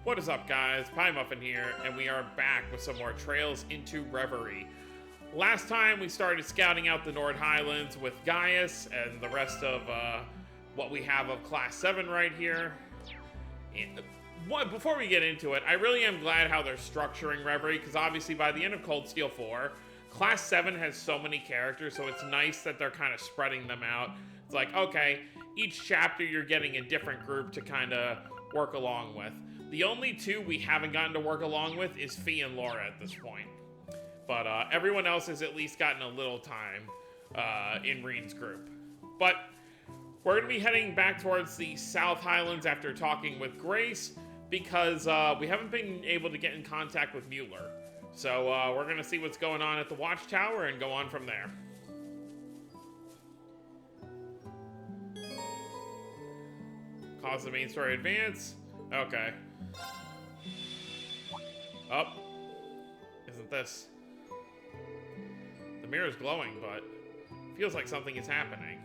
What is up, guys? Pie Muffin here, and we are back with some more Trails into Reverie. Last time we started scouting out the Nord Highlands with Gaius and the rest of what we have of Class 7 right here. Before we get into it, I really am glad how they're structuring Reverie, because obviously by the end of Cold Steel 4, Class 7 has so many characters, so it's nice that they're kind of spreading them out. It's like, okay, each chapter you're getting a different group to kind of work along with. The only two we haven't gotten to work along with is Fee and Laura at this point. But everyone else has at least gotten a little time in Reen's group. But we're going to be heading back towards the South Highlands after talking with Grace, because we haven't been able to get in contact with Mueller. So we're going to see what's going on at the Watchtower and go on from there. Cause the main story advance. Okay. Oh. Isn't this? The mirror's glowing, but feels like something is happening.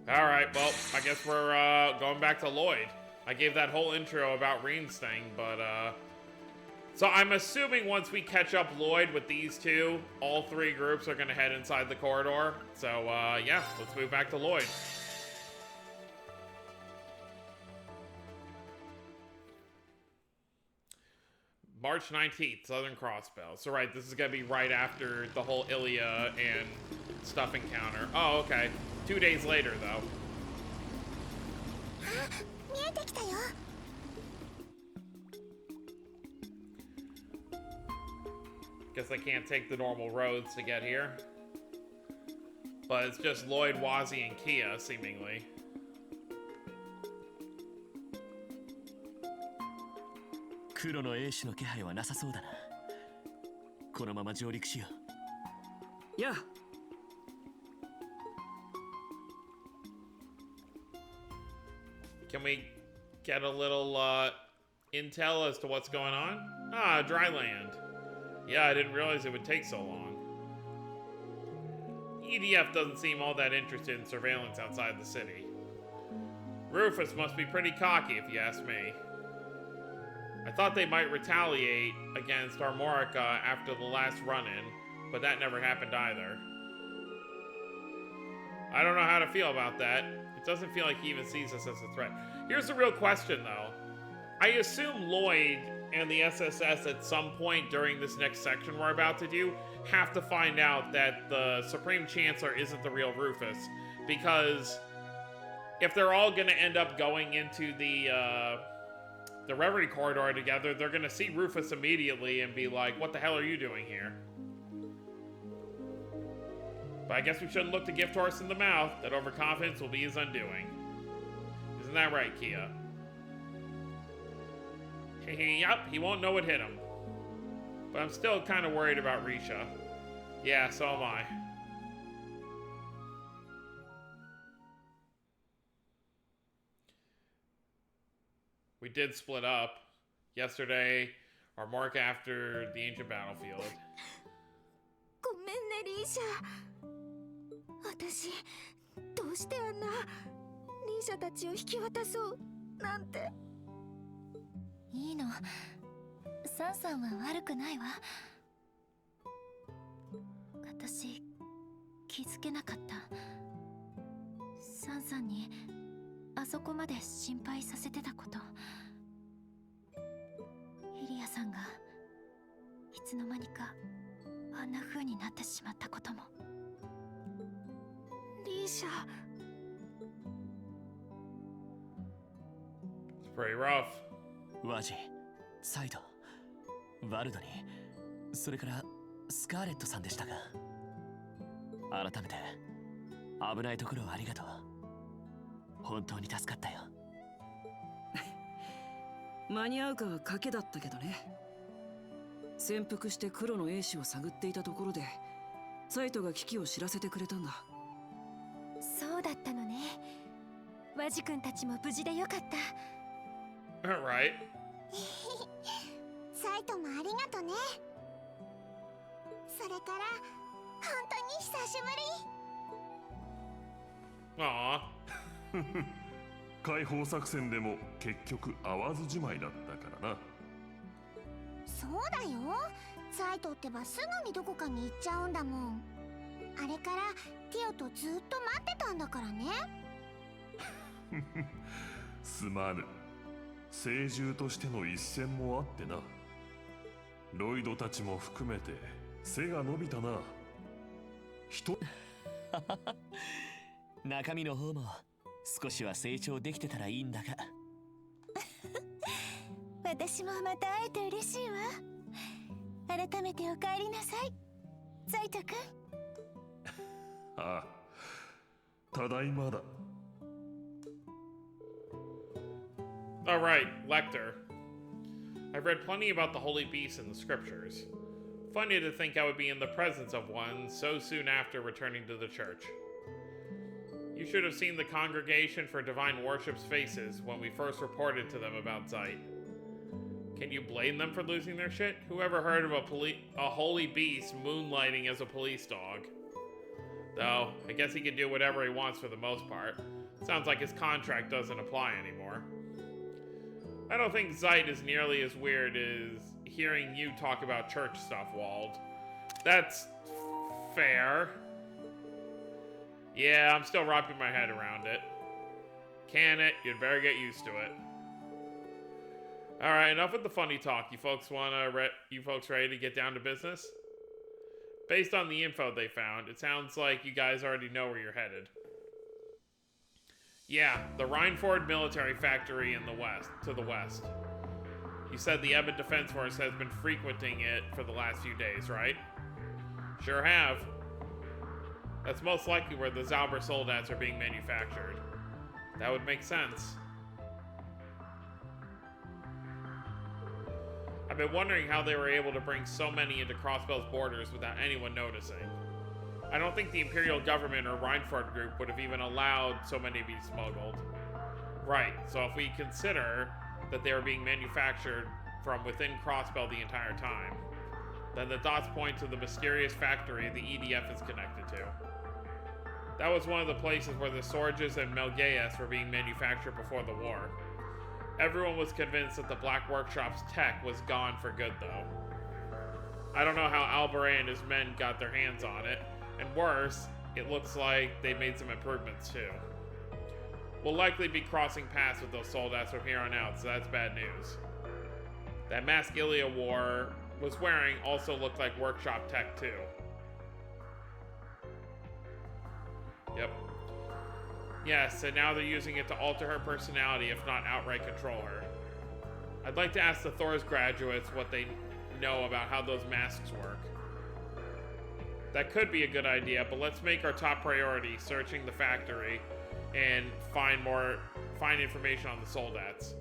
Alright, well, I guess we're going back to Lloyd. I gave that whole intro about Reen's thing, but so I'm assuming once we catch up Lloyd with these two, all three groups are gonna head inside the corridor. So yeah, let's move back to Lloyd. March 19th, Southern Crossbell. So right, this is gonna be right after the whole Ilya and stuff encounter. Oh, okay. 2 days later, though. Guess I can't take the normal roads to get here. But it's just Lloyd, Wazzy, and Kia, seemingly. 黒の英士の気配はなさそうだな。このまま上陸しよう。やあ。Can we get a little intel as to what's going on? Ah, dry land. Yeah, I didn't realize it would take so long. EDF doesn't seem all that interested in surveillance outside the city. Rufus must be pretty cocky, if you ask me. I thought they might retaliate against Armorica after the last run-in, but that never happened either. I don't know how to feel about that. It doesn't feel like he even sees us as a threat. Here's the real question, though. I assume Lloyd and the SSS at some point during this next section we're about to do have to find out that the Supreme Chancellor isn't the real Rufus, because if they're all going to end up going into the Reverie corridor together, they're gonna see Rufus immediately and be like, what the hell are you doing here? But I guess we shouldn't look the gift horse in the mouth. That overconfidence will be his undoing. Isn't that right, Kia? Yup, he won't know what hit him. But I'm still kind of worried about Risha. Yeah, so am I. We did split up yesterday, our mark after the ancient battlefield. ごめんね、リーシャ。私、どうしてあんなリーシャたちを引き渡そうなんて。いいの。サンさんは悪くないわ。私、気づけなかった。サンさんにあそこまで心配させてたこと。イリアさんがいつの間にかあんな風になってしまったことも。リーシャ。It's pretty rough. ワジ、サイド、ワルドに、それからスカーレットさんでしたが、改めて危ないところをありがとう。本当に助かったよ。間に合うかは賭けだったけどね。潜伏して黒の英士を探っていたところでサイトが危機を知らせてくれたんだ。そうだったのね。ワジ君たちも無事でよかった。Alright. サイトもありがとね。それから本当に久しぶり。Aw. 解放作戦でも結局会わずじまいだったからな。そうだよ。サイトってばすぐにどこかに行っちゃうんだもん。あれからティオとずっと待ってたんだからね。すまぬ。聖獣としての一戦もあってな。ロイドたちも含めて背が伸びたな。中身の方も少しは成長できてたらいいんだが。私もまた会えて嬉しいわ。改めてお帰りなさい、サイト君。ああ、ただいまだ。Alright, Lecter. I've read plenty about the holy beasts in the scriptures. Funny to think I would be in the presence of one so soon after returning to the church. You should have seen the congregation for divine worship's faces when we first reported to them about Zeit. Can you blame them for losing their shit? Whoever heard of a holy beast moonlighting as a police dog? Though, I guess he can do whatever he wants for the most part. Sounds like his contract doesn't apply anymore. I don't think Zeit is nearly as weird as hearing you talk about church stuff, Wald. That's fair. Yeah, I'm still wrapping my head around it. Can it? You'd better get used to it. Alright, enough with the funny talk. You folks ready to get down to business? Based on the info they found, it sounds like you guys already know where you're headed. Yeah, the Rhineford military factory in the west, to the west. You said the Ebon Defense Force has been frequenting it for the last few days, right? Sure have. That's most likely where the Zauber soldats are being manufactured. That would make sense. I've been wondering how they were able to bring so many into Crossbell's borders without anyone noticing. I don't think the Imperial government or Rhineford group would have even allowed so many to be smuggled. Right, so if we consider that they were being manufactured from within Crossbell the entire time, then the dots point to the mysterious factory the EDF is connected to. That was one of the places where the Sorges and Melgaeus were being manufactured before the war. Everyone was convinced that the Black Workshop's tech was gone for good, though. I don't know how Albaret and his men got their hands on it, and worse, it looks like they made some improvements too. We'll likely be crossing paths with those soldats from here on out, so that's bad news. That mask Ilya was wearing also looked like workshop tech too. Yep. Yes, and now they're using it to alter her personality, if not outright control her. I'd like to ask the Thor's graduates what they know about how those masks work. That could be a good idea, but let's make our top priority searching the factory and find information on the soldats.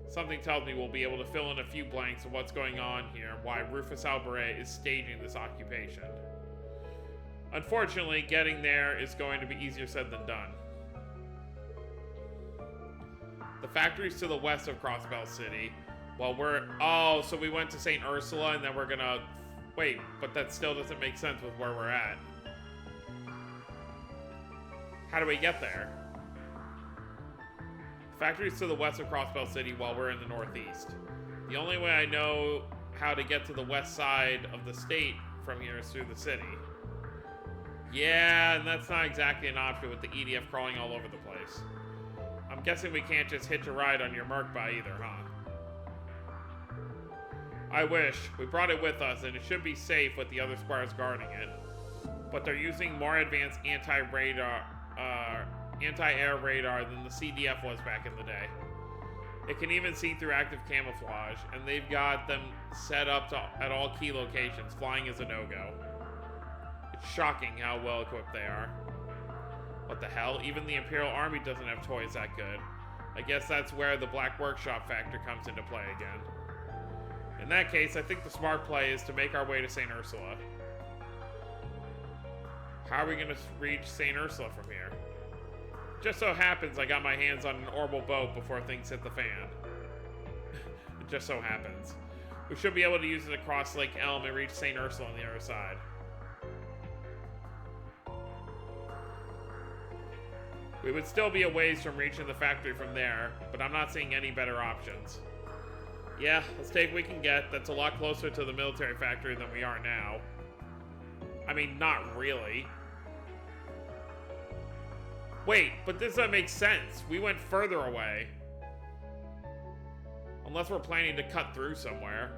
Something tells me we'll be able to fill in a few blanks of what's going on here, why Rufus Albaret is staging this occupation. Unfortunately, getting there is going to be easier said than done. The factory's to the west of Crossbell City. Well, oh, so we went to St. Ursula and then we're gonna... Wait, but that still doesn't make sense with where we're at. How do we get there? The factory's to the west of Crossbell City while we're in the northeast. The only way I know how to get to the west side of the state from here is through the city. Yeah, and that's not exactly an option with the EDF crawling all over the place. I'm guessing we can't just hitch a ride on your Merkba either, huh? I wish. We brought it with us, and it should be safe with the other squires guarding it. But they're using more advanced anti-air radar than the CDF was back in the day. It can even see through active camouflage, and they've got them set up at all key locations. Flying is a no-go. It's shocking how well equipped they are. What the hell? Even the Imperial Army doesn't have toys that good. I guess that's where the Black Workshop factor comes into play again. In that case, I think the smart play is to make our way to St. Ursula. How are we going to reach St. Ursula from here? Just so happens I got my hands on an orbital boat before things hit the fan. It just so happens. We should be able to use it to cross Lake Elm and reach St. Ursula on the other side. We would still be a ways from reaching the factory from there, but I'm not seeing any better options. Yeah, let's take what we can get. That's a lot closer to the military factory than we are now. I mean, not really. Wait, but this doesn't make sense. We went further away. Unless we're planning to cut through somewhere.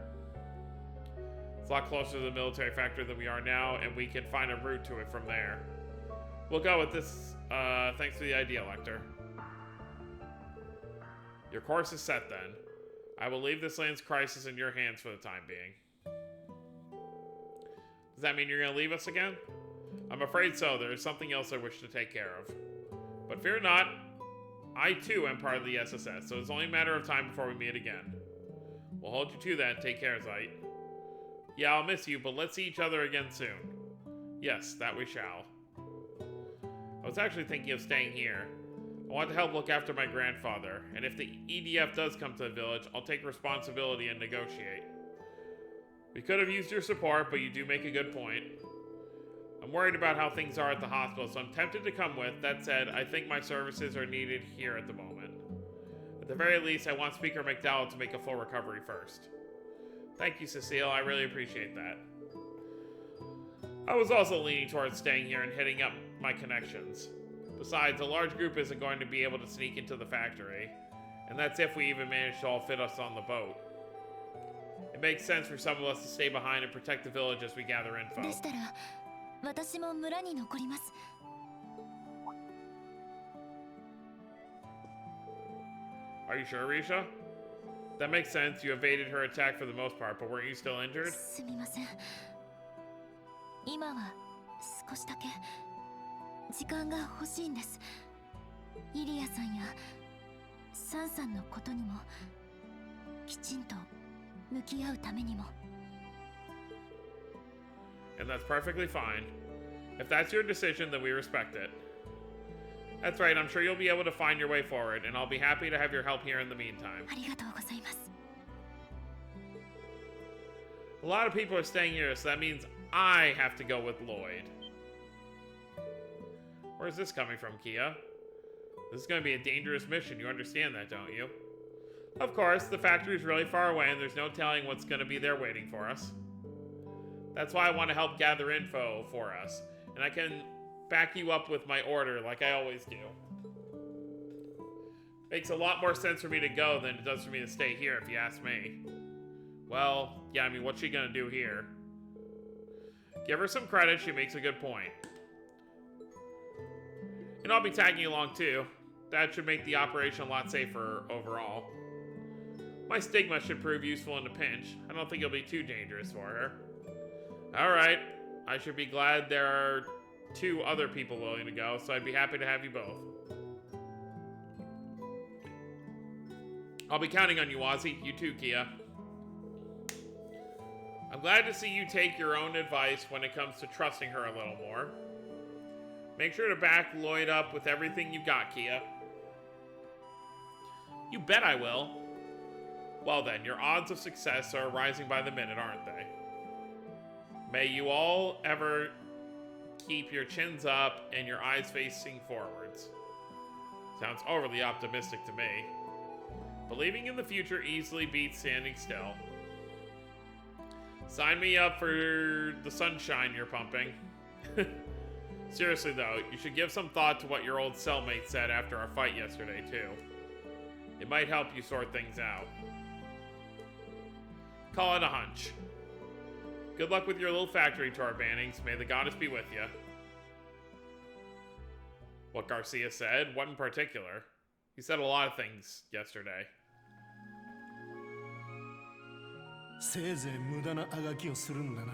It's a lot closer to the military factory than we are now, and we can find a route to it from there. We'll go with this, thanks for the idea, Lecter. Your course is set, then. I will leave this land's crisis in your hands for the time being. Does that mean you're going to leave us again? I'm afraid so. There is something else I wish to take care of. But fear not, I too am part of the SSS, so it's only a matter of time before we meet again. We'll hold you to that. Take care, Zeit. Yeah, I'll miss you, but let's see each other again soon. Yes, that we shall. I was actually thinking of staying here. I want to help look after my grandfather, and if the EDF does come to the village, I'll take responsibility and negotiate. We could have used your support, but you do make a good point. I'm worried about how things are at the hospital, so I'm tempted to come with. That said, I think my services are needed here at the moment. At the very least, I want Speaker McDowell to make a full recovery first. Thank you, Cecile. I really appreciate that. I was also leaning towards staying here and hitting up my connections. Besides, a large group isn't going to be able to sneak into the factory, and that's if we even manage to all fit us on the boat. It makes sense for some of us to stay behind and protect the village as we gather info. でしたら、私も村に残ります。Are you sure, Risha? That makes sense. You evaded her attack for the most part, but weren't you still injured? すみません。今は少しだけ時間が欲しいんです。イリアさんやサンさんのことにもきちんと向き合うためにも。And that's perfectly fine. If that's your decision, then we respect it. That's right, I'm sure you'll be able to find your way forward, and I'll be happy to have your help here in the meantime. ありがとうございます。A lot of people are staying here, so that means I have to go with Lloyd. Where's this coming from, Kia? This is going to be a dangerous mission, you understand that, don't you? Of course, the factory is really far away, and there's no telling what's going to be there waiting for us. That's why I want to help gather info for us, and I can back you up with my order like I always do. Makes a lot more sense for me to go than it does for me to stay here, if you ask me. Well, yeah, I mean, what's she gonna do here? Give her some credit, she makes a good point. And I'll be tagging along too. That should make the operation a lot safer overall. My stigma should prove useful in a pinch. I don't think it'll be too dangerous for her. Alright, I should be glad there are 2 other people willing to go, so I'd be happy to have you both. I'll be counting on you, Ozzy. You too, Kia. I'm glad to see you take your own advice when it comes to trusting her a little more. Make sure to back Lloyd up with everything you've got, Kia. You bet I will. Well then, your odds of success are rising by the minute, aren't they? May you all ever keep your chins up and your eyes facing forwards. Sounds overly optimistic to me. Believing in the future easily beats standing still. Sign me up for the sunshine you're pumping. Seriously though, you should give some thought to what your old cellmate said after our fight yesterday too. It might help you sort things out. Call it a hunch. Good luck with your little factory tour, Bannings. May the goddess be with you. What Garcia said? What in particular? He said a lot of things yesterday. せいぜい無駄なあがきをするんだな。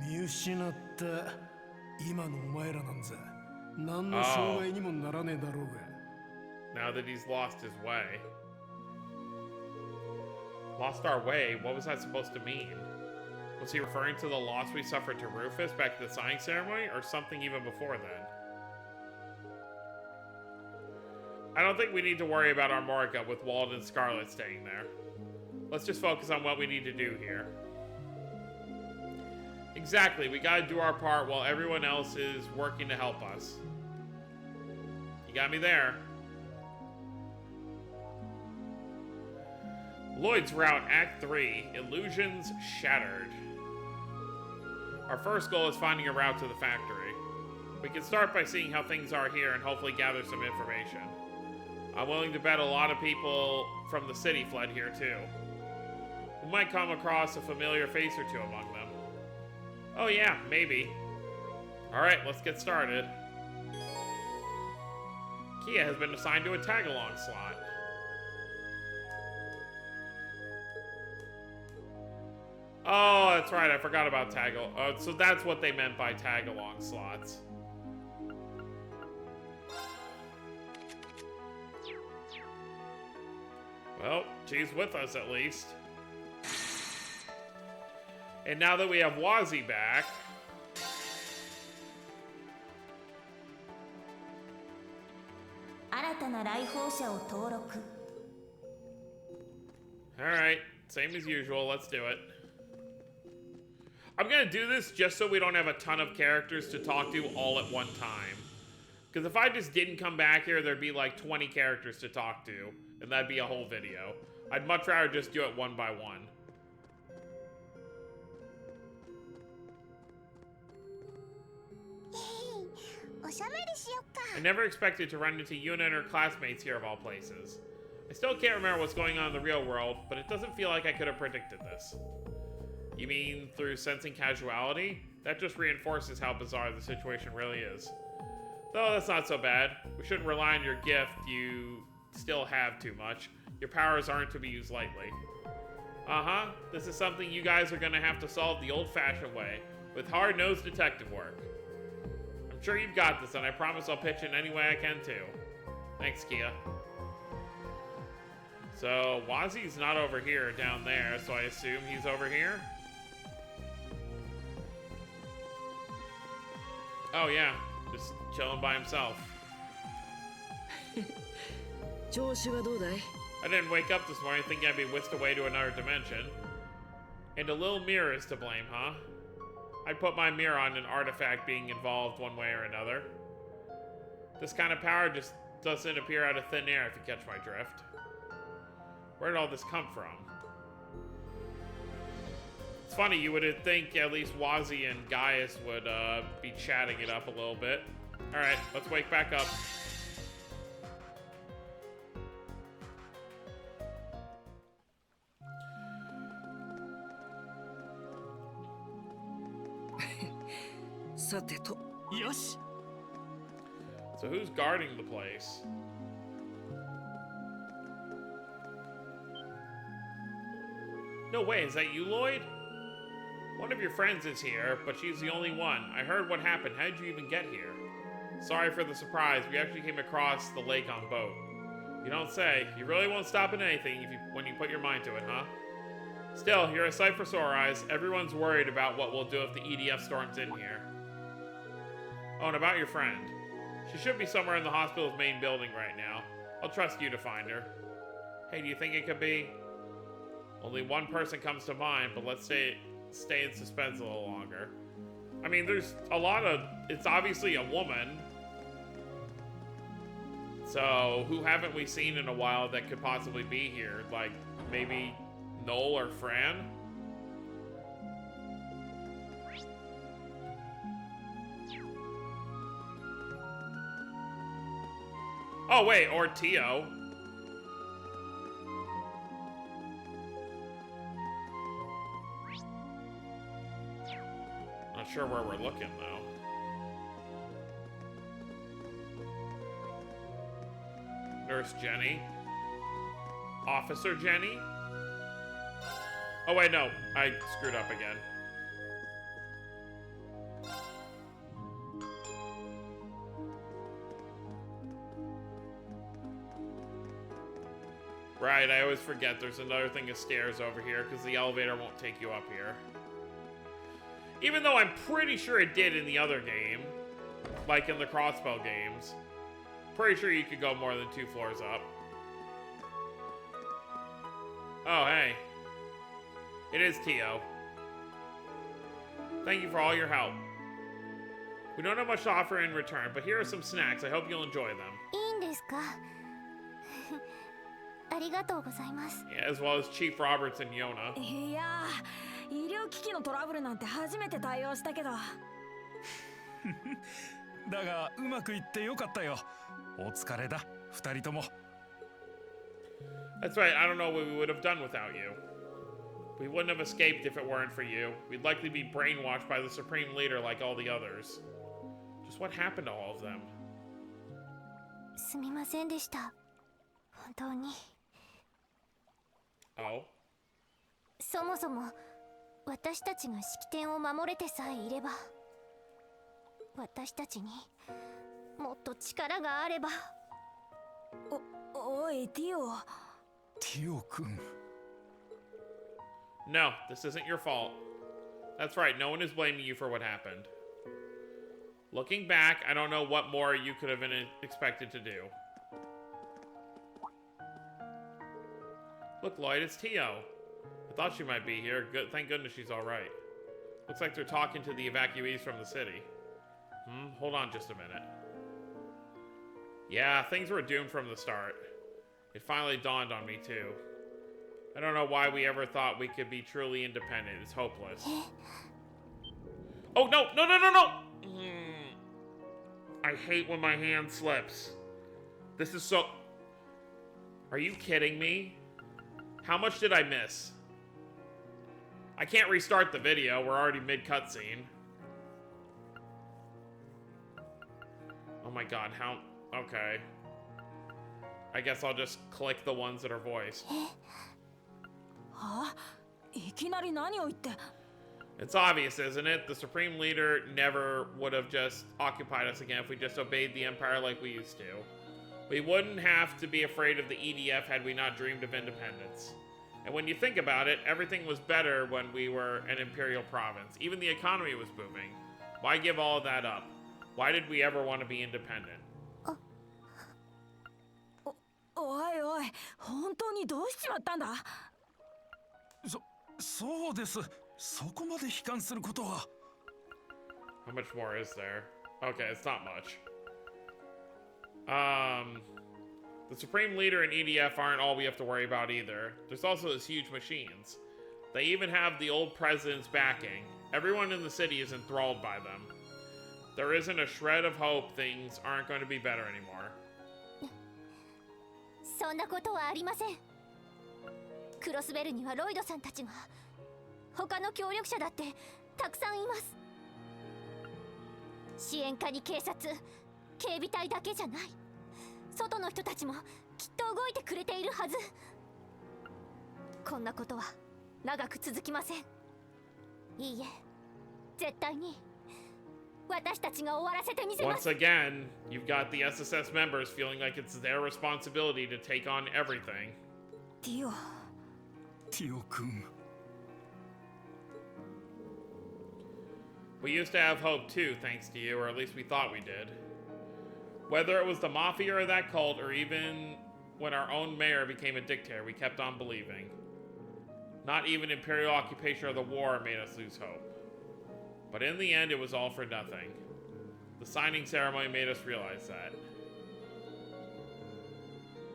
見失った今のお前らなんざ何の障害にもならねえだろうが。Now that he's lost his way. Lost our way? What was that supposed to mean? Was he referring to the loss we suffered to Rufus back at the signing ceremony, or something even before then? I don't think we need to worry about Armorica with Wald and Scarlet staying there. Let's just focus on what we need to do here. Exactly, we gotta do our part while everyone else is working to help us. You got me there. Lloyd's Route, Act 3, Illusions Shattered. Our first goal is finding a route to the factory. We can start by seeing how things are here and hopefully gather some information. I'm willing to bet a lot of people from the city fled here too. We might come across a familiar face or two among them. Oh yeah, maybe. Alright, let's get started. Kia has been assigned to a tag-along slot. Oh, that's right, I forgot about tag-along. Oh, so that's what they meant by tag-along slots. Well, she's with us at least. And now that we have Wazzy back... Alright, same as usual, let's do it. I'm gonna do this just so we don't have a ton of characters to talk to all at one time. Because if I just didn't come back here, there'd be like 20 characters to talk to, and that'd be a whole video. I'd much rather just do it one by one. I never expected to run into Yuna and her classmates here of all places. I still can't remember what's going on in the real world, but it doesn't feel like I could have predicted this. You mean through sensing casuality? That just reinforces how bizarre the situation really is. Though that's not so bad. We shouldn't rely on your gift, you still have too much. Your powers aren't to be used lightly. Uh-huh, this is something you guys are gonna have to solve the old-fashioned way, with hard-nosed detective work. I'm sure you've got this, and I promise I'll pitch in any way I can too. Thanks, Kia. So, Wazzy's not over here, down there, so I assume he's over here? Oh yeah, just chilling by himself. I didn't wake up this morning thinking I'd be whisked away to another dimension. And a little mirror is to blame, huh? I'd put my mirror on an artifact being involved one way or another. This kind of power just doesn't appear out of thin air, if you catch my drift. Where did all this come from? It's funny, you would think at least Wazzy and Gaius would be chatting it up a little bit. Alright, let's wake back up. So who's guarding the place? No way, is that you, Lloyd? One of your friends is here, but she's the only one. I heard what happened. How did you even get here? Sorry for the surprise. We actually came across the lake on boat. You don't say. You really won't stop at anything when you put your mind to it, huh? Still, you're a sight for sore eyes. Everyone's worried about what we'll do if the EDF storms in here. Oh, and about your friend. She should be somewhere in the hospital's main building right now. I'll trust you to find her. Hey, do you think it could be? Only one person comes to mind, but let's stay in suspense a little longer. I mean, there's a lot of... It's obviously a woman. So, who haven't we seen in a while that could possibly be here? Like, maybe Noel or Fran? Oh, wait, or Tio. Not sure where we're looking, though. Nurse Jenny. Officer Jenny? Oh, wait, no. I screwed up again. Right, I always forget there's another thing of stairs over here because the elevator won't take you up here. Even though I'm pretty sure it did in the other game, like in the crossbow games. Pretty sure you could go more than 2 floors up. Oh, hey. It is Tio. Thank you for all your help. We don't have much to offer in return, but here are some snacks. I hope you'll enjoy them. いいんですかありがとうございます。 Yeah, as well as Chief Roberts and Yona. いやー、医療機器のトラブルなんて初めて対応したけど。だがうまくいってよかったよ。お疲れだ、二人とも。 That's right, I don't know what we would have done without you. We wouldn't have escaped if it weren't for you. We'd likely be brainwashed by the Supreme Leader like all the others. Just what happened to all of them? すみませんでした。本当に。 Oh? そもそも私たちが式典を守れてさえいれば、私たちにもっと力があれば。おいティオ。ティオ君。 No, this isn't your fault. That's right, no one is blaming you for what happened. Looking back, I don't know what more you could have been expected to do. Look, Lloyd, it's Tio. I thought she might be here. Good, thank goodness she's alright. Looks like they're talking to the evacuees from the city. Hold on just a minute. Yeah, things were doomed from the start. It finally dawned on me, too. I don't know why we ever thought we could be truly independent. It's hopeless. Oh, no! No, no, no, no! I hate when my hand slips. This is so... Are you kidding me? How much did I miss? I can't restart the video. We're already mid-cutscene. Oh my god, how... Okay. I guess I'll just click the ones that are voiced. はあ、いきなり何を言って。 It's obvious, isn't it? The Supreme Leader never would have just occupied us again if we just obeyed the Empire like we used to. We wouldn't have to be afraid of the EDF had we not dreamed of independence. And when you think about it, everything was better when we were an imperial province. Even the economy was booming. Why give all of that up? Why did we ever want to be independent? おいおい、本当にどうしちまったんだ。そうです。そこまで悲観することは。How much more is there? Okay, it's not much. The Supreme Leader and EDF aren't all we have to worry about either. There's also those huge machines. They even have the old president's backing. Everyone in the city is enthralled by them. There isn't a shred of hope things aren't going to be better anymore. そんなことはありません。クロスベルにはロイドさんたちが、他の協力者だってたくさんいます。支援課に警察、警備隊だけじゃない。外の人たちもきっと動いてくれているはず。こんなことは長く続きません。いいえ、絶対に私たちが終わらせてみせます。 Once again, you've got the SSS members feeling like it's their responsibility to take on everything. ティオ。ティオ君。We used to have hope too, thanks to you, or at least we thought we did. Whether it was the Mafia or that cult, or even when our own mayor became a dictator, we kept on believing. Not even imperial occupation or the war made us lose hope. But in the end, it was all for nothing. The signing ceremony made us realize that.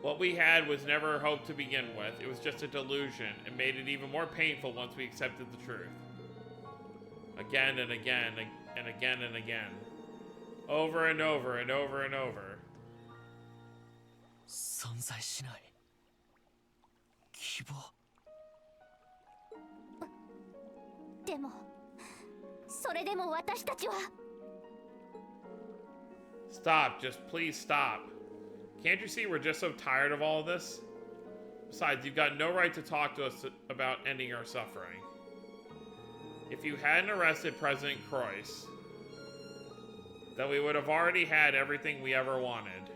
What we had was never hope to begin with. It was just a delusion, and made it even more painful once we accepted the truth. Again and again and again and again. Over and over and over and over. 存在しない希望。でも、それでも私たちは。Stop, just please stop. Can't you see we're just so tired of all of this? Besides, you've got no right to talk to us about ending our suffering. If you hadn't arrested President Croix, then we would have already had everything we ever wanted.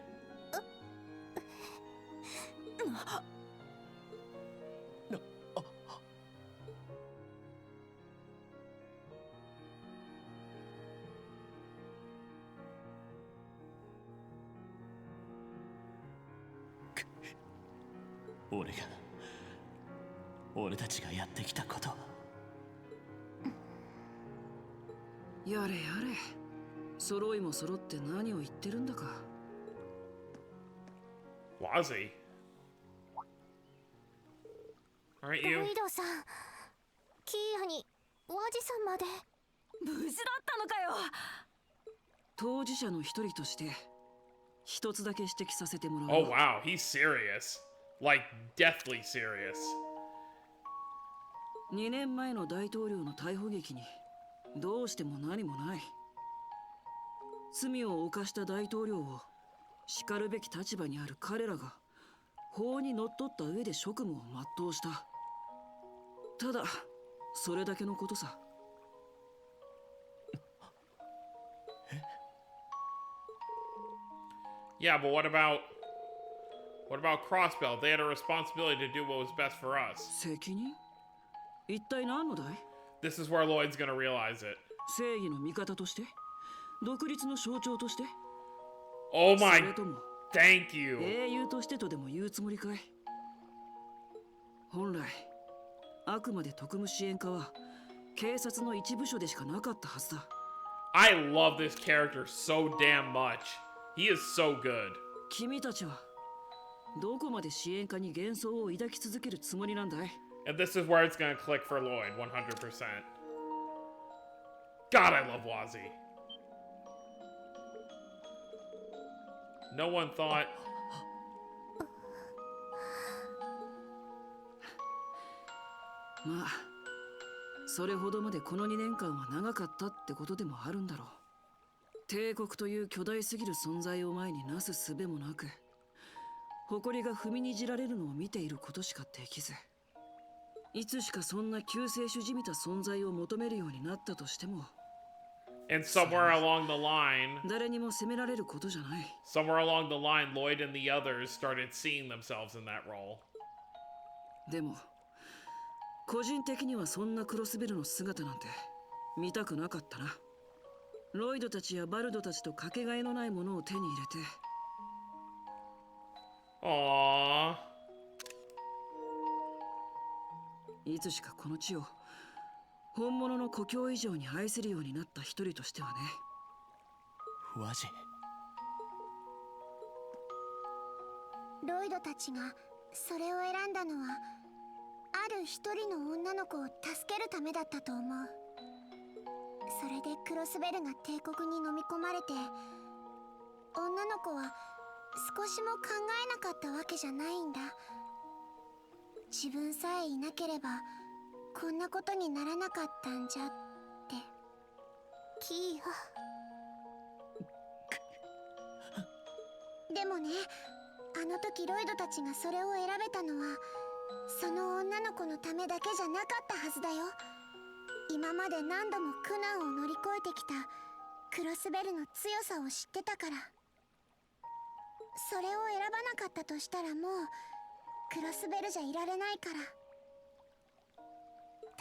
Ore 俺たちがやってきたこと。やれやれ。揃いも揃って何を言ってるんだか。Wazzy. Aren't ロ you? イドさん、キーヤにワジさんまで。無事だったのかよ。当事者の一人として一つだけ指摘させてもらう。Oh wow, he's serious. Like deathly serious. 2年前の大統領の逮捕劇にどうしても何もない。罪を犯した大統領を叱るべき立場にある彼らが法にのっとった上で職務を全うした。ただそれだけのことさ。Yeah, but what about Crossbell? They had a responsibility to do what was best for us. 責任？一体何のだい？ This is where Lloyd's gonna realize it. 正義の味方として？独立の象徴として？ Oh そ my, れとも thank you. 英雄としてとでも言うつもりかい？本来あくまで特務支援課は警察の一部署でしかなかったはずだ。 I love this character so damn much. He is so good. 君たちはどこまで支援課に幻想を抱き続けるつもりなんだい？ And this is where it's gonna click for Lloyd, 100%. God, I love Wazzy. No one thought... まあそれほどまでこの2年間は長かったってことでもあるんだろう。帝国という巨大すぎる存在を前になす術もなく、誇りが踏みにじられるのを見ていることしかできず、いつしかそんな救世主じみた存在を求めるようになったとしても、 And somewhere along the line, 誰にも責められることじゃない。 somewhere along the line, Lloyd and the others started seeing themselves in that role. でも個人的にはそんなクロスベルの姿なんて見たくなかったな。ロイドたちやバルドたちとかけがえのないものを手に入れて、 Aww. いつしかこの地を本物の故郷以上に愛せるようになった一人としてはね。ワジ。ロイドたちがそれを選んだのはある一人の女の子を助けるためだったと思う。それでクロスベルが帝国に飲み込まれて、女の子は少しも考えなかったわけじゃないんだ。自分さえいなければこんなことにならなかったんじゃって。キーヤ。でもね、あの時ロイドたちがそれを選べたのはその女の子のためだけじゃなかったはずだよ。今まで何度も苦難を乗り越えてきたクロスベルの強さを知ってたから。それを選ばなかったとしたらもうクロスベルじゃいられないから。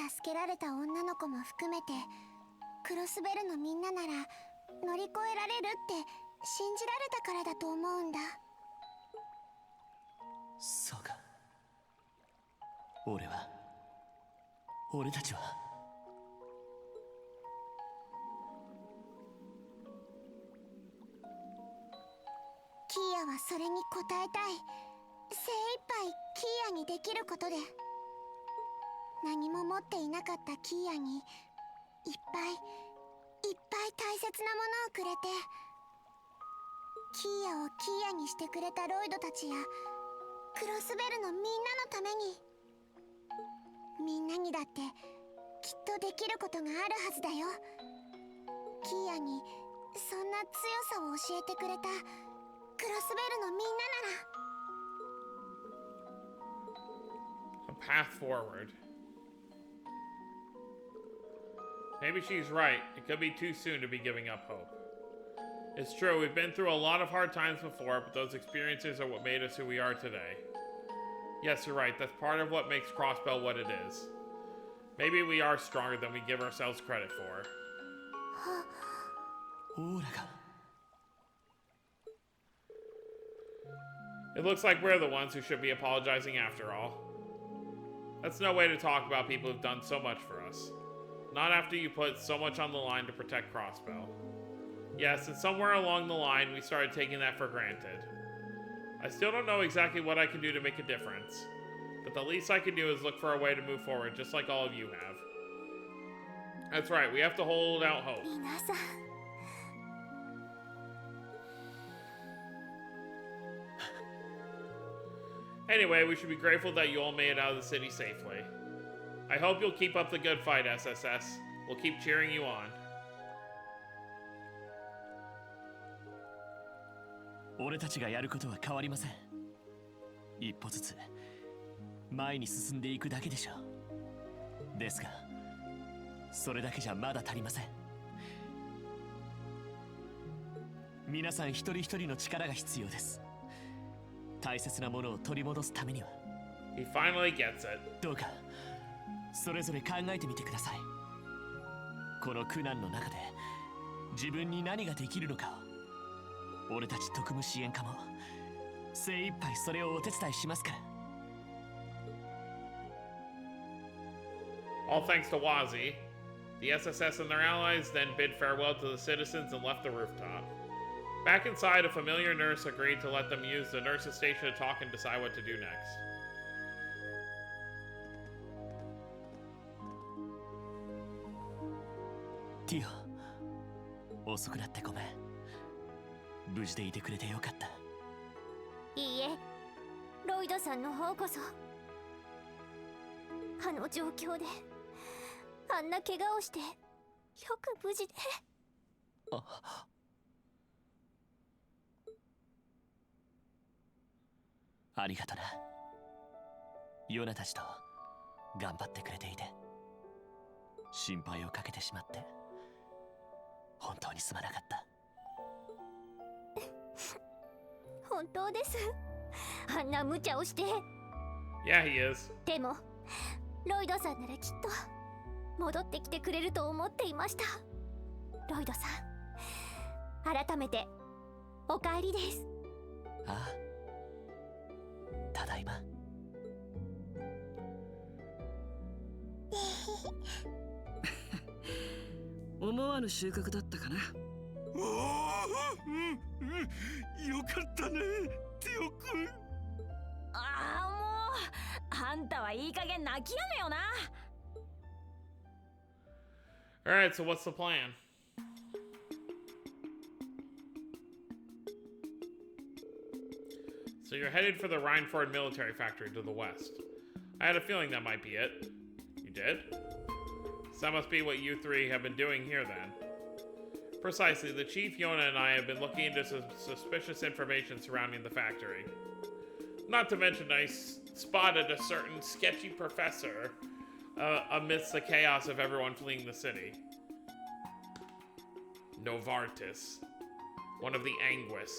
助けられた女の子も含めてクロスベルのみんななら乗り越えられるって信じられたからだと思うんだ。そうか。俺たちはキーヤはそれに応えたい。精一杯キーヤにできることで。何も持っていなかったキーヤにいっぱい大切なものをくれて、キーヤをキーヤにしてくれたロイドたちやクロスベルのみんなのために、みんなにだってきっとできることがあるはずだよ。キーヤにそんな強さを教えてくれたクロスベルのみんななら。 A path forward. Maybe she's right. It could be too soon to be giving up hope. It's true, we've been through a lot of hard times before, but those experiences are what made us who we are today. Yes, you're right. That's part of what makes Crossbell what it is. Maybe we are stronger than we give ourselves credit for. オーラが It looks like we're the ones who should be apologizing after all. That's no way to talk about people who've done so much for us. Not after you put so much on the line to protect Crossbow. Yes, and somewhere along the line, we started taking that for granted. I still don't know exactly what I can do to make a difference, but the least I can do is look for a way to move forward, just like all of you have. That's right, we have to hold out hope. 皆さん Anyway, we should be grateful that you all made it out of the city safely. I hope you'll keep up the good fight, SSS. We'll keep cheering you on. 俺たちがやることは変わりません。一歩ずつ前に進んでいくだけでしょう。ですが、それだけじゃまだ足りません。皆さん一人一人の力が必要です。大切なものを取り戻すためには。He finally gets it. どうかそれぞれ考えてみてください。この苦難の中で自分に何ができるのかを。俺たち特務支援課も精一杯それをお手伝いしますから。All thanks to Wazi. The SSS and their allies then bid farewell to the citizens and left the rooftop. Back inside, a familiar nurse agreed to let them use the nurse's station to talk and decide what to do next. Tio, 遅くなってごめん。無事でいてくれてよかった。いいえ、ロイドさんの方こそ。あの状況であんな怪我をしてよく無事で。ありがとな。ヨナたちと頑張ってくれていて心配をかけてしまって本当にすまなかった。本当です。あんな無茶をして。 Yeah, he is. でもロイドさんならきっと戻ってきてくれると思っていました。ロイドさん、改めてお帰りです。ああ、ただいま。思わぬ収穫だったかな。おお、よかったね、ティオ君。ああ、もうあんたはいい加減泣きやめよな。 Alright, so what's the plan? So you're headed for the Rhineford military factory to the west. I had a feeling that might be it. You did? So that must be what you three have been doing here then. Precisely, the Chief, Yona, and I have been looking into some suspicious information surrounding the factory. Not to mention I spotted a certain sketchy professor amidst the chaos of everyone fleeing the city. Novartis. One of the Anguis.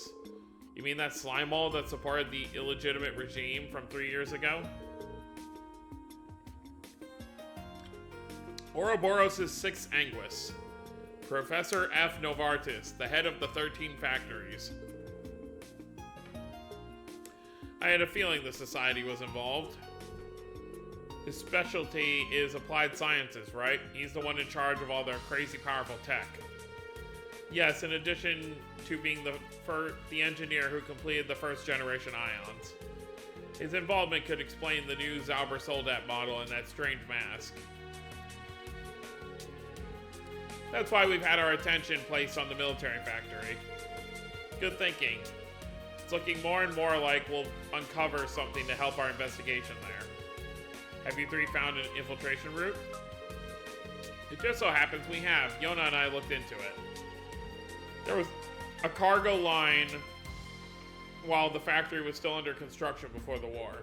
You mean that slime ball that supported the illegitimate regime from 3 years ago? Ouroboros' sixth Anguis. Professor F. Novartis, the head of the 13 factories. I had a feeling the society was involved. His specialty is applied sciences, right? He's the one in charge of all their crazy powerful tech. Yes, in addition to being the engineer who completed the first generation ions. His involvement could explain the new Zauber Soldat model and that strange mask. That's why we've had our attention placed on the military factory. Good thinking. It's looking more and more like we'll uncover something to help our investigation there. Have you three found an infiltration route? It just so happens we have. Yona and I looked into it. There was a cargo line while the factory was still under construction before the war.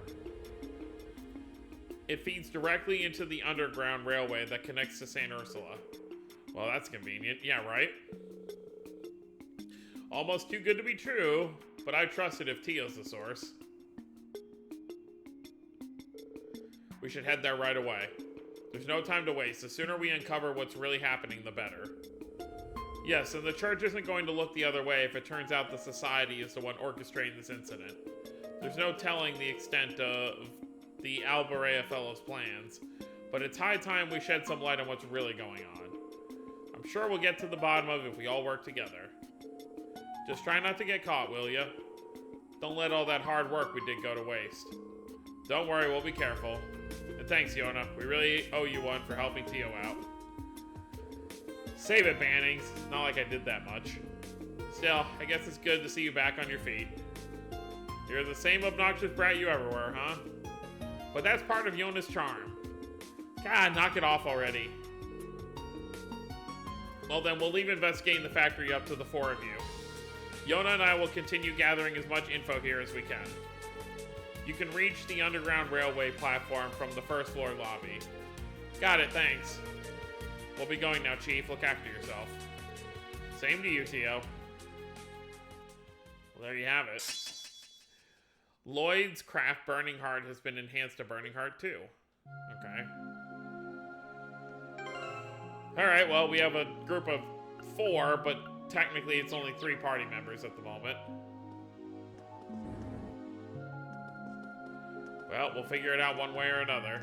It feeds directly into the underground railway that connects to St. Ursula. Well, that's convenient. Yeah, right? Almost too good to be true, but I trust it if Tio's the source. We should head there right away. There's no time to waste. The sooner we uncover what's really happening, the better. Yes, and the church isn't going to look the other way if it turns out the society is the one orchestrating this incident. There's no telling the extent of the Alborea fellows' plans. but it's high time we shed some light on what's really going on. I'm sure we'll get to the bottom of it if we all work together. Just try not to get caught, will ya? Don't let all that hard work we did go to waste. Don't worry, we'll be careful. And thanks, Yona. We really owe you one for helping Tio out. Save it, Bannings. It's not like I did that much. Still, I guess it's good to see you back on your feet. You're the same obnoxious brat you ever were, huh? But that's part of Yona's charm. God, knock it off already. Well then, we'll leave investigating the factory up to the four of you. Yona and I will continue gathering as much info here as we can. You can reach the underground railway platform from the first floor lobby. Got it, thanks. We'll be going now, Chief. Look after yourself. Same to you, Tio. Well, there you have it. Lloyd's craft Burning Heart has been enhanced to Burning Heart 2. Okay. Alright, well, we have a group of 4, but technically it's only 3 party members at the moment. Well, we'll figure it out one way or another.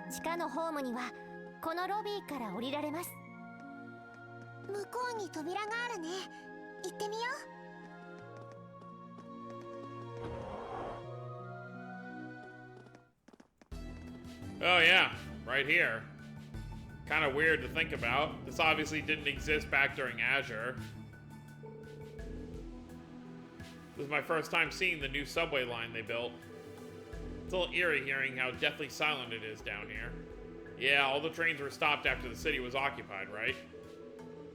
Down 地下のホームにはこのロビーから降りられます。向こうに扉があるね。行ってみよう。Oh yeah, right here. Kind of weird to think about. This obviously didn't exist back during Azure. This is my first time seeing the new subway line they built. It's a little eerie hearing how deathly silent it is down here. Yeah, all the trains were stopped after the city was occupied, right?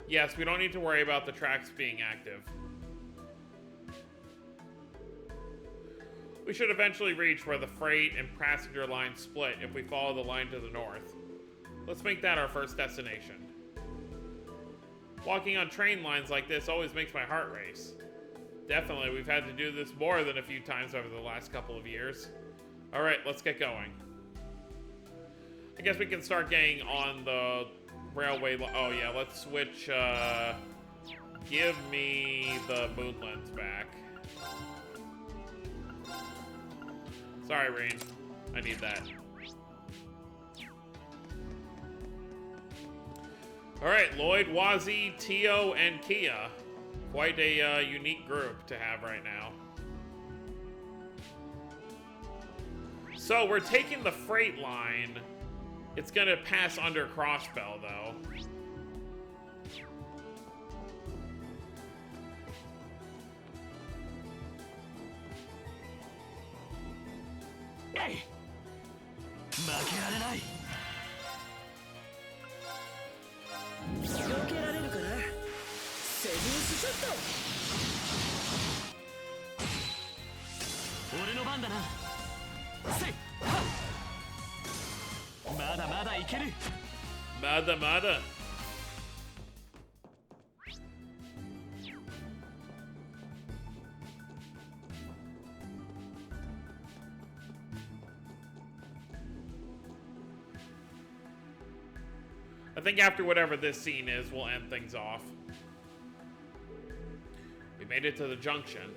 Yes, we don't need to worry about the tracks being active. We should eventually reach where the freight and passenger lines split if we follow the line to the north. Let's make that our first destination. Walking on train lines like this always makes my heart race. Definitely, we've had to do this more than a few times over the last couple of years. Alright, let's get going. I guess we can start getting on the railway. Oh yeah, let's switch, give me the moon lens back. Sorry, Rain. I need that. Alright, Lloyd, Wazzy, Tio, and Kia. Quite a unique group to have right now. So, we're taking the freight line. It's gonna pass under Crossbell, though. Hey! 負けられない。避けられるかな。セブンスショット。俺の番だな。せいはっ。まだまだいける。まだまだ。I think after whatever this scene is, we'll end things off. We made it to the junction.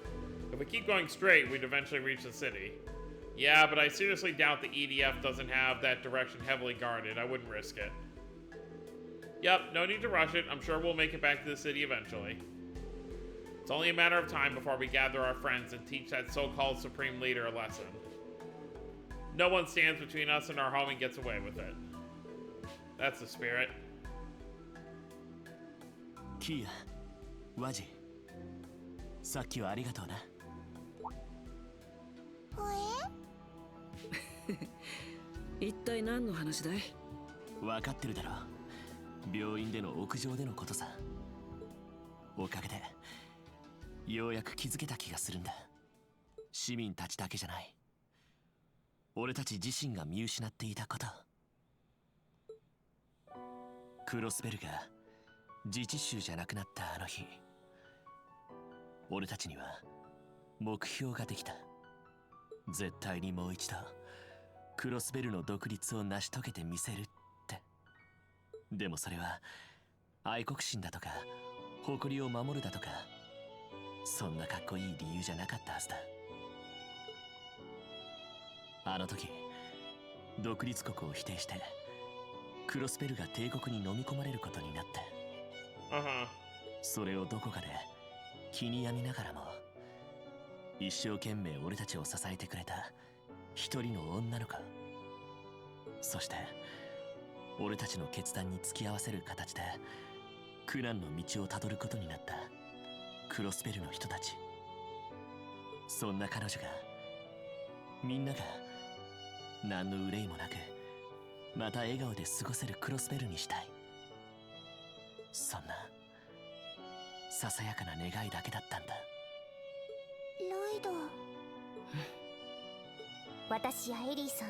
If we keep going straight, we'd eventually reach the city. Yeah, but I seriously doubt the EDF doesn't have that direction heavily guarded. I wouldn't risk it. Yep, no need to rush it. I'm sure we'll make it back to the city eventually. It's only a matter of time before we gather our friends and teach that so-called Supreme Leader a lesson. No one stands between us and our home and gets away with it. That's the spirit. Kia, Waji. さっきはありがとうな。一体何の話だい？分かってるだろう。病院での屋上でのことさ。おかげでようやく気づけた気がするんだ。市民たちだけじゃない。俺たち自身が見失っていたこと。クロスベルが自治州じゃなくなったあの日、俺たちには目標ができた。絶対にもう一度クロスベルの独立を成し遂げてみせるって。でもそれは愛国心だとか誇りを守るだとか、そんなかっこいい理由じゃなかったはずだ。あの時独立国を否定してクロスペルが帝国に飲み込まれることになって、それをどこかで気に病みながらも一生懸命俺たちを支えてくれた一人の女の子、そして俺たちの決断に付き合わせる形で苦難の道をたどることになったクロスペルの人たち。そんな彼女が、みんなが何の憂いもなくまた笑顔で過ごせるクロスペルにしたい。そんなささやかな願いだけだったんだ。ロイド。私やエリーさん、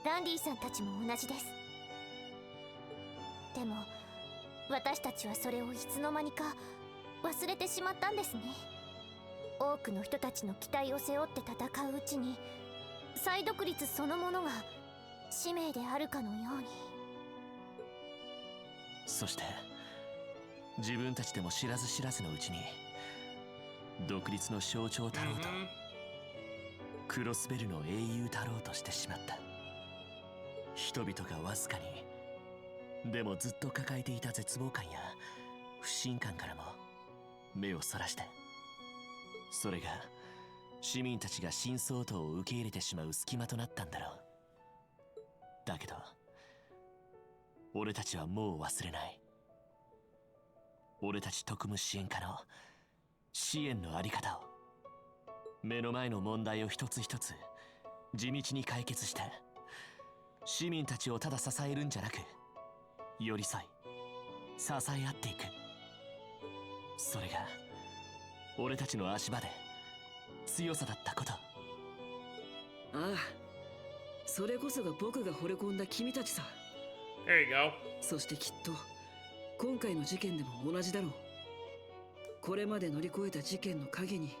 ランディさんたちも同じです。でも私たちはそれをいつの間にか忘れてしまったんですね。多くの人たちの期待を背負って戦ううちに、再独立そのものが使命であるかのように。そして自分たちでも知らず知らずのうちに独立の象徴だろうと、クロスベルの英雄だろうとしてしまった。人々がわずかにでもずっと抱えていた絶望感や不信感からも目をそらして、それが市民たちが新総統を受け入れてしまう隙間となったんだろう。だけど俺たちはもう忘れない。俺たち特務支援課の支援のあり方を、目の前の問題を一つ一つ地道に解決して市民たちをただ支えるんじゃなく、寄り添い支え合っていく。それが俺たちの足場で強さだったこと。ああ、それこそが僕が惚れ込んだ君たちさ。 There you go. そしてきっと今回の事件でも同じだろう。これまで乗り越えた事件の陰に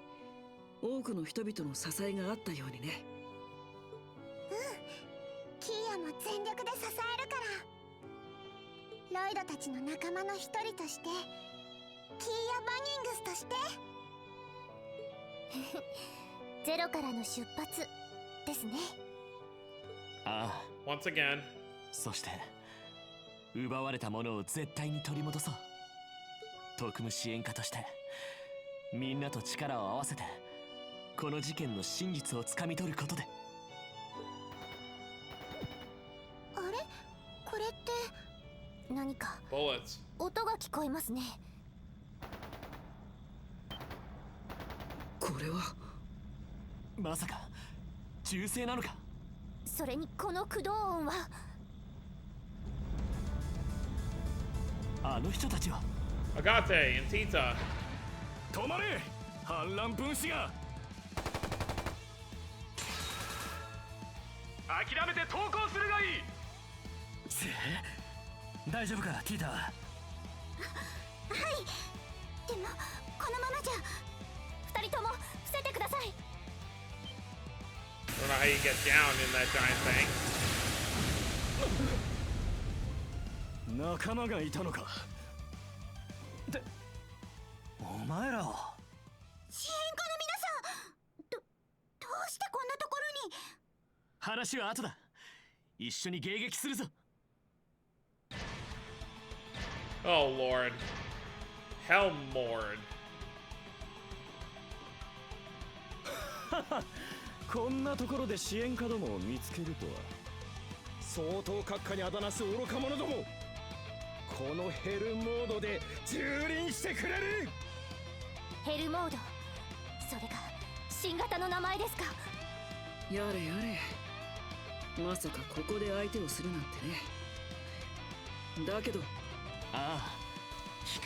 多くの人々の支えがあったようにね。キーヤも全力で支えるから。ロイドたちの仲間の一人として、キーヤ・バニングスとしてゼロからの出発ですね。ああ、 Once again. そして奪われたものを絶対に取り戻そう。特務支援課としてみんなと力を合わせてこの事件の真実をつかみ取ることで。あれ、これって何か Bullets. 音が聞こえますね。これはまさか銃声なのか。それにこの駆動音は。あの人たちは。 Agate and Tita. 止まれ、反乱分子が。諦めて投降するがいい。大丈夫かティータ。はい。でもこのままじゃ二人とも伏せてください。 I don't know how you get down in that giant thing. 仲間がいたのか。で、お前らは。支援課の皆さん、どうしてこんなところに。話は後だ。一緒に迎撃するぞ。 Oh Lord. Helmord. こんなところで支援家どもを見つけるとは。相当閣下にあだなす愚か者ども、このヘルモードで蹂躙してくれる。ヘルモード、それが新型の名前ですか。やれやれ、まさかここで相手をするなんてね。だけどああ、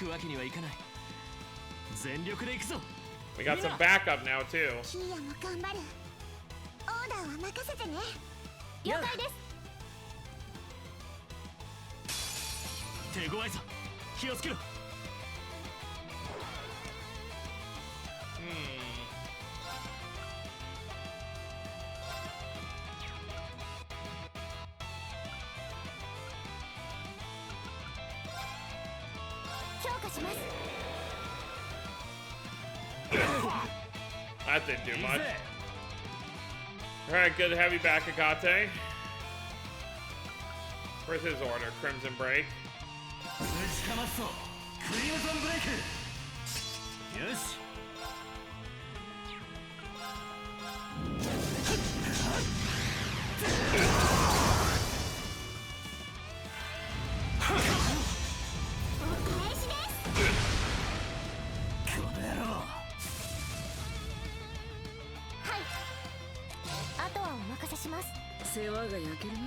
引くわけにはいかない。全力で行くぞ。 We got some backup now too. キーヤも頑張る。オーダーは任せてね。了解です。手強いぞ。気をつけろ。強化します。that didn't do much. Alright, good to have you back, Agate. Where's his order? Crimson Break.世話が焼けるな。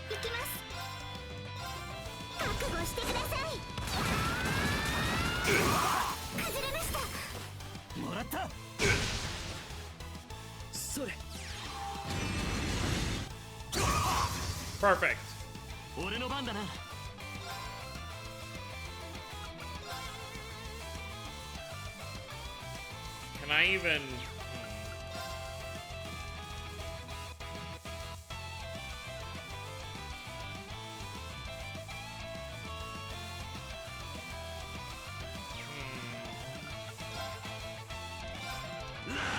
行きます。覚悟してください。崩れました。もらった。それ。Perfect. 俺の番だな。Can I even... Hmm.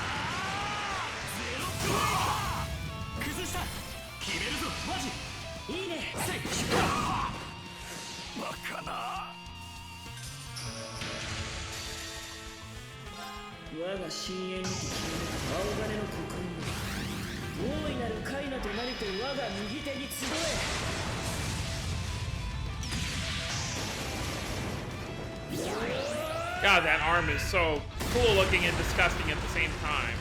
我が深淵にて決めた青金の刻印を大いなるカイナとなりと我が右手に集え。 God, that arm is so cool looking and disgusting at the same time.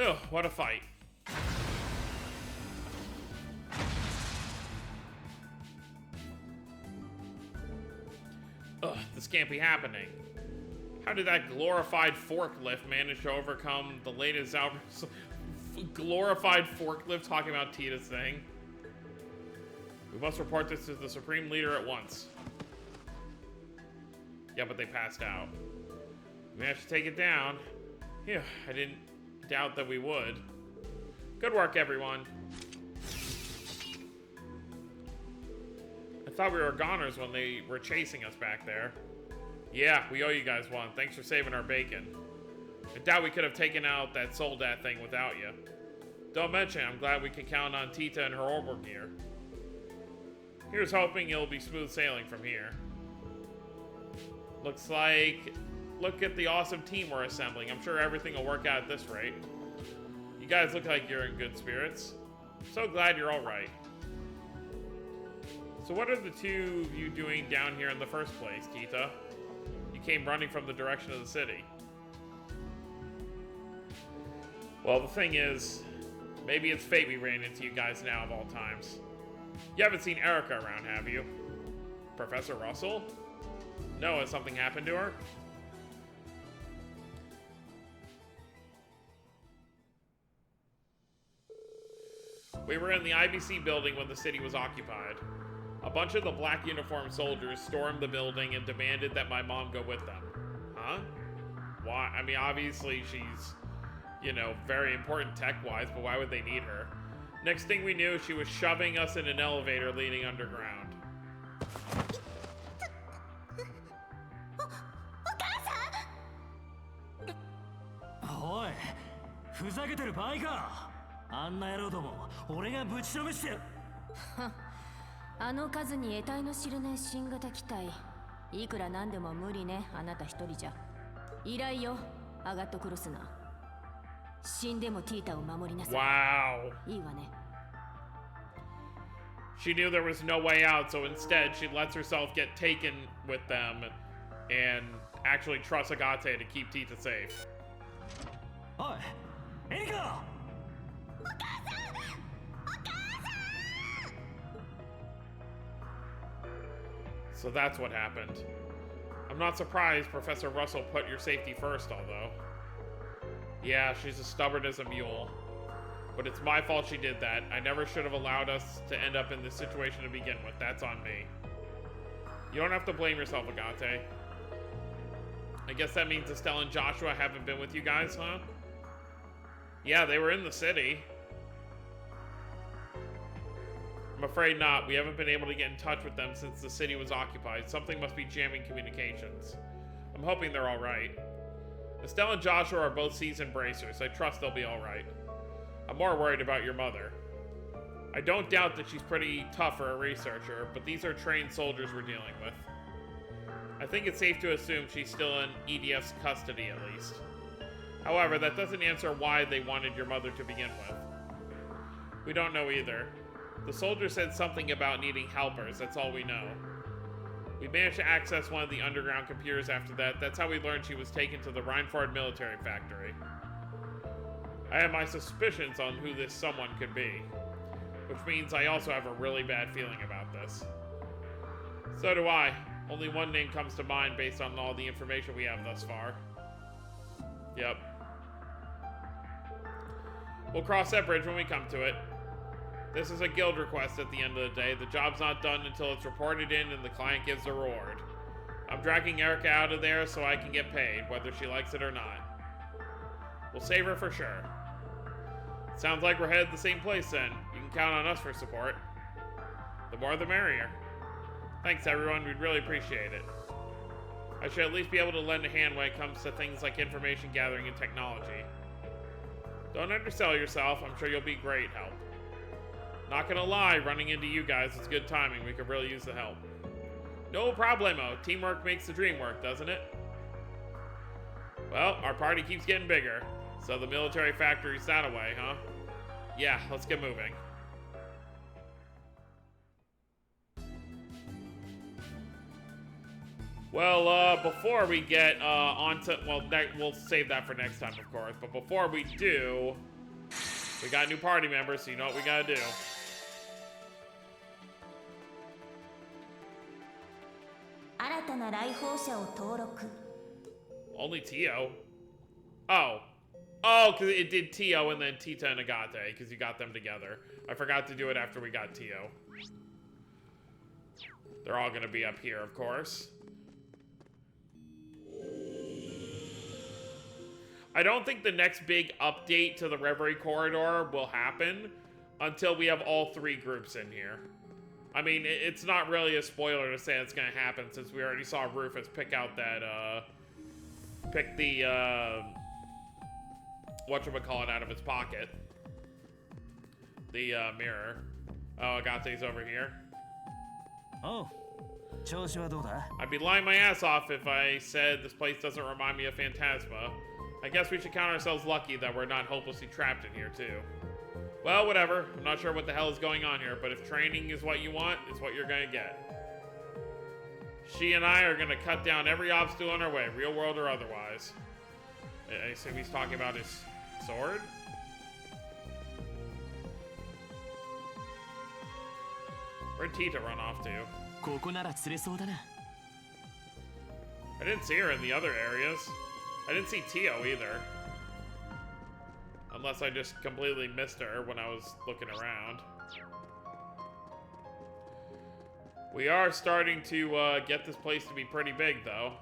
Oh, what a fight. Ugh, this can't be happening. How did that glorified forklift manage to overcome the latest glorified forklift talking about Tita's thing? We must report this to the Supreme Leader at once. Yeah, but they passed out. We have to take it down. Yeah, I didn't doubt that we would. Good work, everyone. I thought we were goners when they were chasing us back there. Yeah, we owe you guys one. Thanks for saving our bacon. I doubt we could have taken out that Soldat thing without you. Don't mention, I'm glad we can count on Tita and her orbital gear. Here's hoping it'll be smooth sailing from here. Looks like... Look at the awesome team we're assembling. I'm sure everything will work out at this rate. You guys look like you're in good spirits. So glad you're all right. So what are the two of you doing down here in the first place, Tita? You came running from the direction of the city. Well, the thing is, maybe it's fate we ran into you guys now of all times. You haven't seen Erica around, have you? Professor Russell? No, has something happened to her? We were in the IBC building when the city was occupied. A bunch of the black uniformed soldiers stormed the building and demanded that my mom go with them. Huh? Why? I mean, obviously she's, you know, very important tech-wise, but why would they need her? Next thing we knew, she was shoving us in an elevator leading underground. Oi, ふざけてる場合か。あんな野郎ども、俺がぶちのめしてやる。あの数に得体の知れない新型機体、いくらなんでも無理ね、あなた一人じゃ。依頼よ、アガットクロスナー。死んでもティータを守りなさい。Wow. いいわね。She knew there was no way out, so instead she lets herself get taken with them and actually trusts Agate to keep Tita safe. Oi, Erika! So that's what happened. I'm not surprised Professor Russell put your safety first, although. Yeah, she's as stubborn as a mule. But it's my fault she did that. I never should have allowed us to end up in this situation to begin with. That's on me. You don't have to blame yourself, Agate. I guess that means Estelle and Joshua haven't been with you guys, huh? Yeah, they were in the city. I'm afraid not. We haven't been able to get in touch with them since the city was occupied. Something must be jamming communications. I'm hoping they're alright. Estelle and Joshua are both seasoned bracers. I trust they'll be alright. I'm more worried about your mother. I don't doubt that she's pretty tough for a researcher, but these are trained soldiers we're dealing with. I think it's safe to assume she's still in EDF's custody, at least. However, that doesn't answer why they wanted your mother to begin with. We don't know either. The soldier said something about needing helpers, that's all we know. We managed to access one of the underground computers after that. That's how we learned she was taken to the Reinford military factory. I have my suspicions on who this someone could be, which means I also have a really bad feeling about this. So do I. Only one name comes to mind based on all the information we have thus far. Yep. We'll cross that bridge when we come to it. This is a guild request at the end of the day. The job's not done until it's reported in and the client gives a reward. I'm dragging Erica out of there so I can get paid, whether she likes it or not. We'll save her for sure. Sounds like we're headed the same place then. You can count on us for support. The more the merrier. Thanks everyone, we'd really appreciate it. I should at least be able to lend a hand when it comes to things like information gathering and technology. Don't undersell yourself, I'm sure you'll be great help. Not gonna lie, running into you guys is good timing. We could really use the help. No problemo. Teamwork makes the dream work, doesn't it? Well, our party keeps getting bigger. So the military factory's that away, huh? Yeah, let's get moving. Well, before we get onto... Well, we'll save that for next time, of course. But before we do... We got new party members, so you know what we gotta do. Only Tio? Oh. Oh, because it did Tio and then Tita and Agate, because you got them together. I forgot to do it after we got Tio. They're all going to be up here, of course. I don't think the next big update to the Reverie corridor will happen until we have all three groups in here. I mean, it's not really a spoiler to say it's going to happen since we already saw Rufus pick out that, pick the, whatchamacallit out of his pocket. The, mirror. Oh, Agate's over here. Oh, I'd be lying my ass off if I said this place doesn't remind me of Phantasma. I guess we should count ourselves lucky that we're not hopelessly trapped in here, too. Well, whatever. I'm not sure what the hell is going on here, but if training is what you want, it's what you're gonna get. She and I are gonna cut down every obstacle in our way, real world or otherwise. I assume he's talking about his sword? Where'd Tita run off to? I didn't see her in the other areas. I didn't see Tio either. Unless I just completely missed her when I was looking around. We are starting to get this place to be pretty big, though.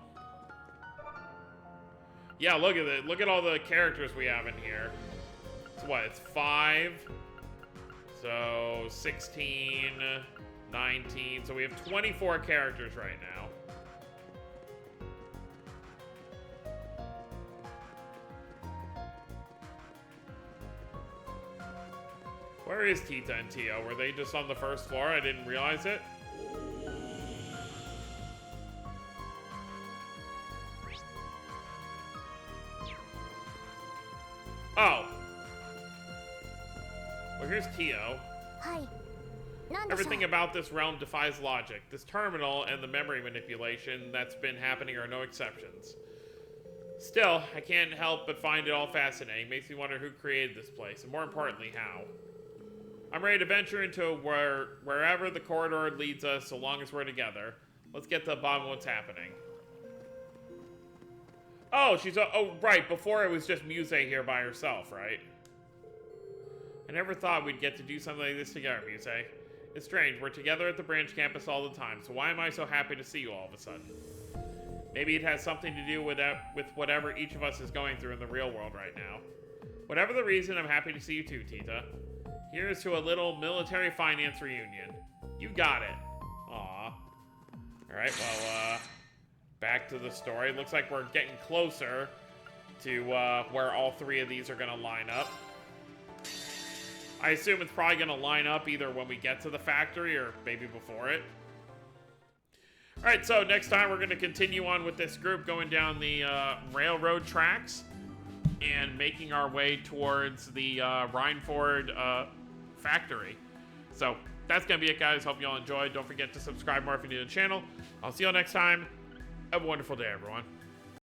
Yeah, look at it. Look at all the characters we have in here. It's what? It's 5. So 16, 19. So we have 24 characters right now. Where is Tita and Tio? Were they just on the first floor? I didn't realize it. Oh. Well, here's Tio. Hi. なんでしょう。 Everything about this realm defies logic. This terminal and the memory manipulation that's been happening are no exceptions. Still, I can't help but find it all fascinating. Makes me wonder who created this place, and more importantly, how. I'm ready to venture into wherever the corridor leads us, so long as we're together. Let's get to the bottom of what's happening. Oh, oh, right, before it was just Muse here by herself, right? I never thought we'd get to do something like this together, Muse. It's strange, we're together at the branch campus all the time, so why am I so happy to see you all of a sudden? Maybe it has something to do with whatever each of us is going through in the real world right now. Whatever the reason, I'm happy to see you too, Tita. Here's to a little military finance reunion. You got it. Aw. Alright, well, back to the story. Looks like we're getting closer to where all three of these are going to line up. I assume it's probably going to line up either when we get to the factory or maybe before it. Alright, so next time we're going to continue on with this group going down the railroad tracks and making our way towards the Rhineford factory. So that's going to be it, guys. Hope you all enjoyed. Don't forget to subscribe more if you're new to the channel. I'll see you all next time. Have a wonderful day, everyone.